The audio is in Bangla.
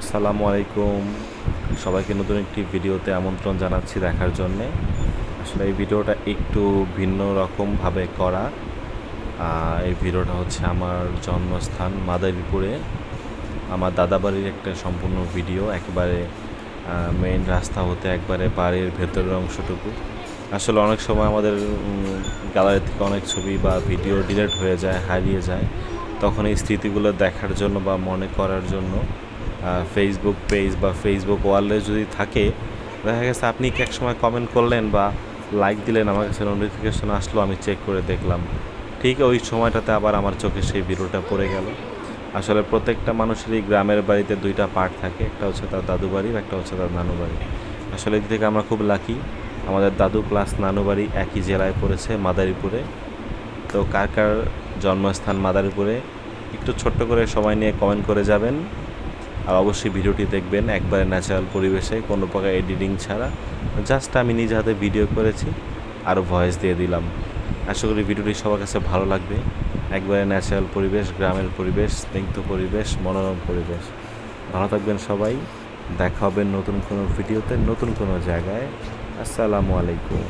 আসসালামু আলাইকুম। সবাইকে নতুন একটি ভিডিওতে আমন্ত্রণ জানাচ্ছি দেখার জন্যে। আসলে এই ভিডিওটা একটু ভিন্ন রকমভাবে করা। এই ভিডিওটা হচ্ছে আমার জন্মস্থান মাদারীপুরে। আমার দাদাবাড়ির একটা সম্পূর্ণ ভিডিও, একেবারে মেইন রাস্তা হতে একবারে বাড়ির ভেতরের অংশটুকু। আসলে অনেক সময় আমাদের গ্যালারি থেকে অনেক ছবি বা ভিডিও ডিলিট হয়ে যায়, হারিয়ে যায়। তখন এই স্মৃতিগুলো দেখার জন্য বা মনে করার জন্য ফেসবুক পেজ বা ফেসবুক ওয়ালে যদি থাকে, দেখা গেছে আপনি কি এক সময় কমেন্ট করলেন বা লাইক দিলেন, আমার কাছে নোটিফিকেশন আসলো, আমি চেক করে দেখলাম, ঠিক ওই সময়টাতে আবার আমার চোখে সেই ভিডিওটা পড়ে গেল। আসলে প্রত্যেকটা মানুষেরই গ্রামের বাড়িতে দুইটা পার্ট থাকে, একটা হচ্ছে তার দাদু বাড়ি, একটা হচ্ছে তার নানু বাড়ি। আসলে এদিক থেকে আমরা খুব লাকি, আমাদের দাদু প্লাস নানু বাড়ি একই জেলায় পড়েছে, মাদারীপুরে। তো কার কার জন্মস্থান মাদারীপুরে একটু ছোট্ট করে সময় নিয়ে কমেন্ট করে যাবেন। আর অবশ্যই ভিডিওটি দেখবেন একবারে ন্যাচারাল পরিবেশে, কোনো প্রকার এডিটিং ছাড়া। জাস্ট আমি নিজ হাতে ভিডিও করেছি, আরও ভয়েস দিয়ে দিলাম। আশা করি ভিডিওটি সবার কাছে ভালো লাগবে। একবারে ন্যাচারাল পরিবেশ, গ্রামের পরিবেশ, স্নিগ্ধ পরিবেশ, মনোরম পরিবেশ। ভালো থাকবেন সবাই। দেখা হবে নতুন কোনো ভিডিওতে, নতুন কোনো জায়গায়। আসসালামু আলাইকুম।